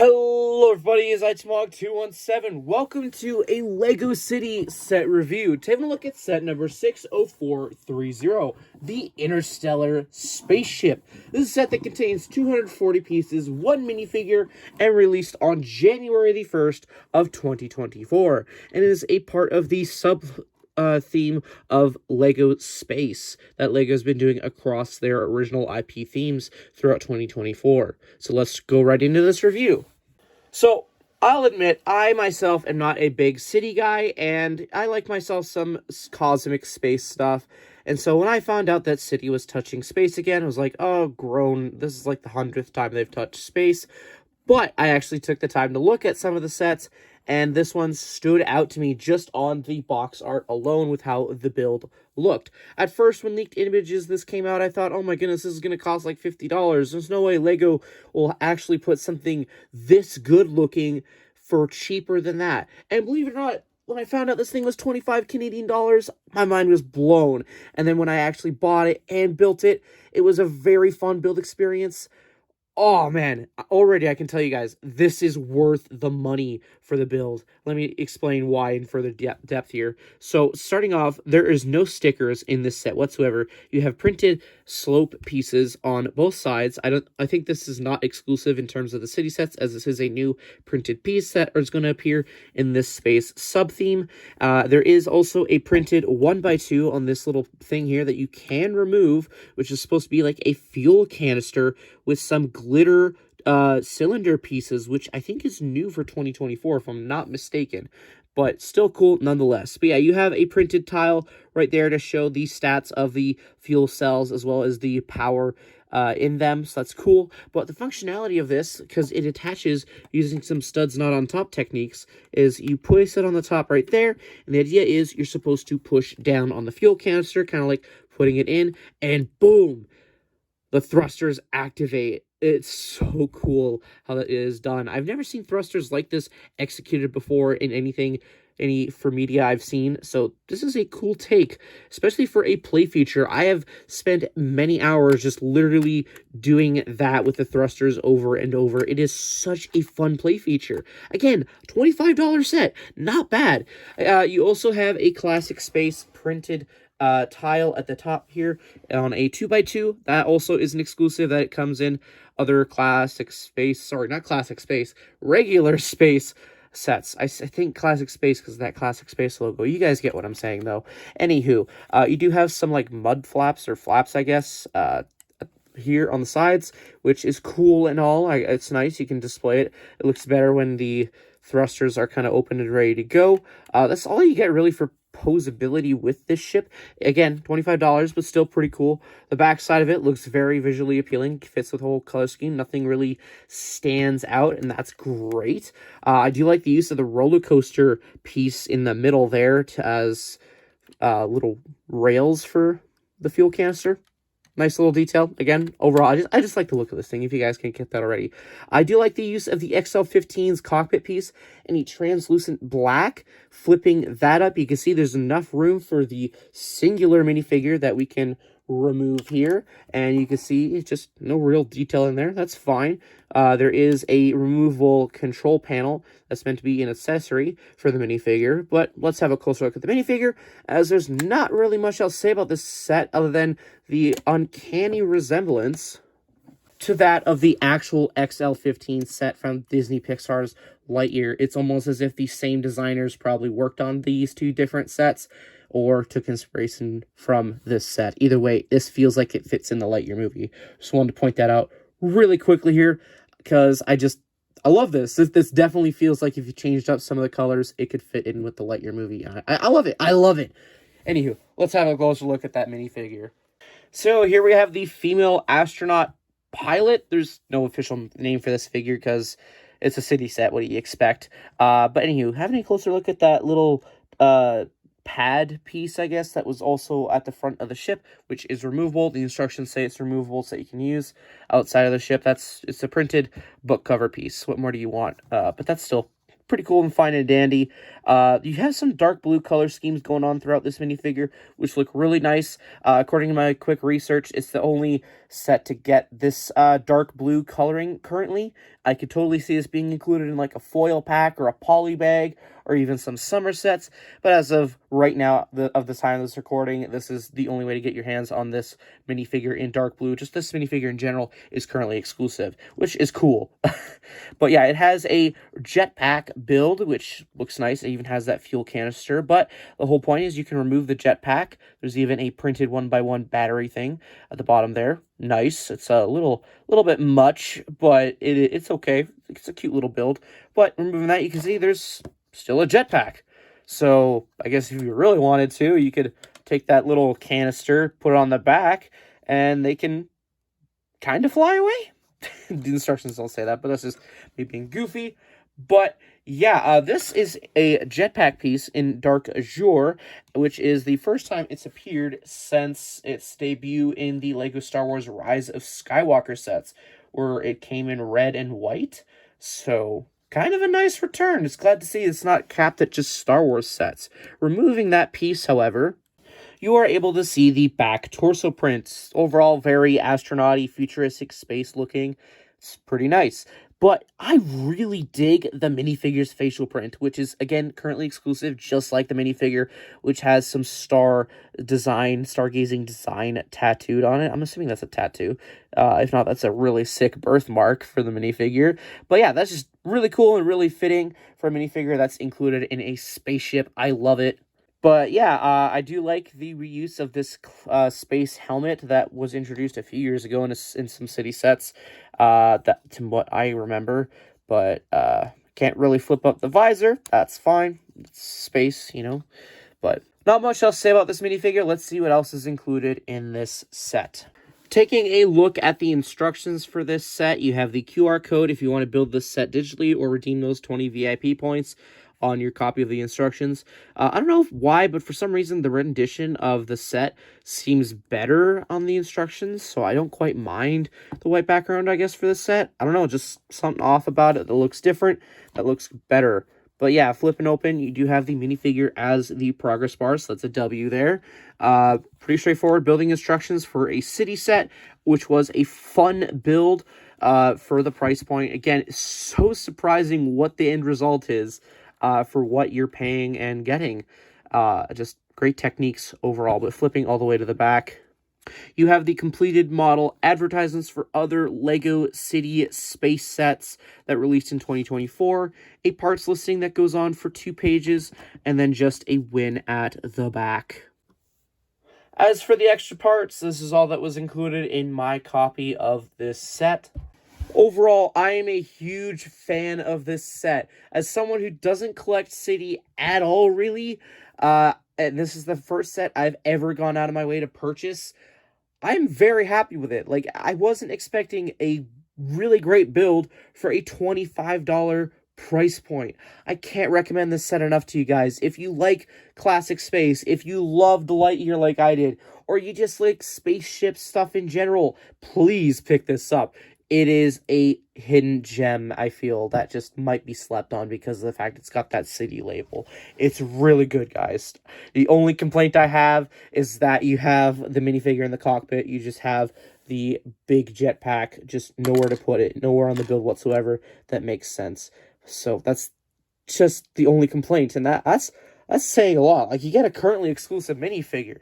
Hello everybody, it's TMOG 217. Welcome to a LEGO City set review. Taking a look at set number 60430, the Interstellar Spaceship. This is a set that contains 240 pieces, one minifigure, and released on January the 1st of 2024. And it is a part of the theme of LEGO Space that LEGO's been doing across their original IP themes throughout 2024. So let's go right into this review. So, I'll admit, I myself am not a big city guy, and I like myself some cosmic space stuff. And so when I found out that City was touching space again, I was like, oh, grown, this is like the 100th time they've touched space. But I actually took the time to look at some of the sets, and this one stood out to me just on the box art alone with how the build looked. At first, when leaked images this came out, I thought, oh my goodness, this is going to cost like $50. There's no way LEGO will actually put something this good looking for cheaper than that. And believe it or not, when I found out this thing was 25 Canadian dollars, my mind was blown. And then when I actually bought it and built it, it was a very fun build experience. Oh, man, already I can tell you guys, this is worth the money for the build. Let me explain why in further depth here. So, starting off, there is no stickers in this set whatsoever. You have printed slope pieces on both sides. I think this is not exclusive in terms of the city sets, as this is a new printed piece that is going to appear in this space sub-theme. There is also a printed 1x2 on this little thing here that you can remove, which is supposed to be like a fuel canister with some glitter cylinder pieces, which I think is new for 2024, if I'm not mistaken, but still cool nonetheless. But yeah, you have a printed tile right there to show the stats of the fuel cells as well as the power in them, so that's cool. But the functionality of this, because it attaches using some studs not on top techniques, is you place it on the top right there, and the idea is you're supposed to push down on the fuel canister, kind of like putting it in, and boom, the thrusters activate. It's so cool how that is done. I've never seen thrusters like this executed before in any for media I've seen, so this is a cool take, especially for a play feature. I have spent many hours just literally doing that with the thrusters over and over. It is such a fun play feature. Again, $25 set, not bad. You also have a classic space printed tile at the top here on a 2x2. That also is an exclusive that it comes in other regular space sets. I think classic space because of that classic space logo. You guys get what I'm saying though. Anywho, you do have some like mud flaps or flaps, I guess, here on the sides, which is cool and all. It's nice. You can display it. It looks better when the thrusters are kind of open and ready to go. That's all you get really for posability with this ship. Again, $25, but still pretty cool. The back side of it looks very visually appealing, fits with the whole color scheme. Nothing really stands out, and that's great. I do like the use of the roller coaster piece in the middle there as little rails for the fuel canister. Nice little detail. Again, overall, I just like the look of this thing, if you guys can't get that already. I do like the use of the XL15's cockpit piece and a translucent black. Flipping that up, you can see there's enough room for the singular minifigure that we can remove here. And you can see it's just no real detail in there. That's fine. There is a removable control panel that's meant to be an accessory for the minifigure. But let's have a closer look at the minifigure, as there's not really much else to say about this set other than the uncanny resemblance to that of the actual XL15 set from Disney Pixar's Lightyear. It's almost as if the same designers probably worked on these two different sets or took inspiration from this set. Either way, this feels like it fits in the Lightyear movie. Just wanted to point that out really quickly here, because I love this. This definitely feels like if you changed up some of the colors, it could fit in with the Lightyear movie. I love it. I love it. Anywho, let's have a closer look at that minifigure. So here we have the female astronaut pilot. There's no official name for this figure because it's a city set. What do you expect? But anywho, having a closer look at that little pad piece, I guess, that was also at the front of the ship, which is removable. The instructions say it's removable so that you can use outside of the ship. It's a printed book cover piece. What more do you want? But that's still pretty cool and fine and dandy. You have some dark blue color schemes going on throughout this minifigure, which look really nice. According to my quick research, it's the only set to get this dark blue coloring currently. I could totally see this being included in like a foil pack or a poly bag or even some summer sets. But as of right now, of the time of this recording, this is the only way to get your hands on this minifigure in dark blue. Just this minifigure in general is currently exclusive, which is cool. But yeah, it has a jetpack build, which looks nice. It even has that fuel canister. But the whole point is you can remove the jetpack. There's even a printed 1x1 battery thing at the bottom there. Nice. It's a little bit much, but it's okay. It's a cute little build. But removing that, you can see there's still a jetpack. So I guess if you really wanted to, you could take that little canister, put it on the back, and they can kind of fly away. The instructions don't say that, but that's just me being goofy. But yeah, this is a jetpack piece in Dark Azure, which is the first time it's appeared since its debut in the LEGO Star Wars Rise of Skywalker sets, where it came in red and white. So kind of a nice return. It's glad to see it's not capped at just Star Wars sets. Removing that piece, however, you are able to see the back torso prints. Overall, very astronaut-y, futuristic space looking. It's pretty nice. But I really dig the minifigure's facial print, which is, again, currently exclusive, just like the minifigure, which has some stargazing design tattooed on it. I'm assuming that's a tattoo. If not, that's a really sick birthmark for the minifigure. But yeah, that's just really cool and really fitting for a minifigure that's included in a spaceship. I love it. But yeah, I do like the reuse of this space helmet that was introduced a few years ago in some city sets, that to what I remember. But can't really flip up the visor. That's fine. It's space, you know. But not much else to say about this minifigure. Let's see what else is included in this set. Taking a look at the instructions for this set, you have the QR code if you want to build this set digitally or redeem those 20 VIP points on your copy of the instructions. I don't know why, but for some reason, the rendition of the set seems better on the instructions, so I don't quite mind the white background, I guess, for this set. I don't know, just something off about it that looks different, that looks better. But yeah, flipping open, you do have the minifigure as the progress bar, so that's a W there. Pretty straightforward building instructions for a city set, which was a fun build for the price point. Again, it's so surprising what the end result is. For what you're paying and getting. Just great techniques overall, but flipping all the way to the back, you have the completed model advertisements for other LEGO City space sets that released in 2024, a parts listing that goes on for 2 pages, and then just a win at the back. As for the extra parts, this is all that was included in my copy of this set. Overall, I am a huge fan of this set. As someone who doesn't collect City at all, really, and this is the first set I've ever gone out of my way to purchase, I'm very happy with it. Like, I wasn't expecting a really great build for a $25 price point. I can't recommend this set enough to you guys. If you like classic space, if you love the Lightyear like I did, or you just like spaceship stuff in general, please pick this up. It is a hidden gem, I feel, that just might be slept on because of the fact it's got that City label. It's really good, guys. The only complaint I have is that you have the minifigure in the cockpit. You just have the big jetpack, just nowhere to put it, nowhere on the build whatsoever that makes sense. So that's just the only complaint, and that's saying a lot. Like, you get a currently exclusive minifigure.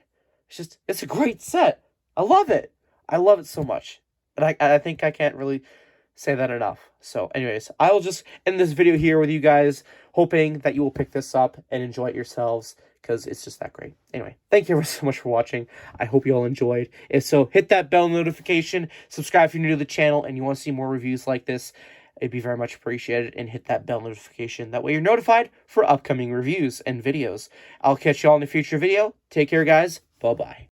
It's a great set. I love it. I love it so much. And I think I can't really say that enough. So anyways, I will just end this video here with you guys, hoping that you will pick this up and enjoy it yourselves, because it's just that great. Anyway, thank you so much for watching. I hope you all enjoyed. If so, hit that bell notification, subscribe if you're new to the channel and you want to see more reviews like this. It'd be very much appreciated, and hit that bell notification. That way you're notified for upcoming reviews and videos. I'll catch you all in a future video. Take care, guys. Bye-bye.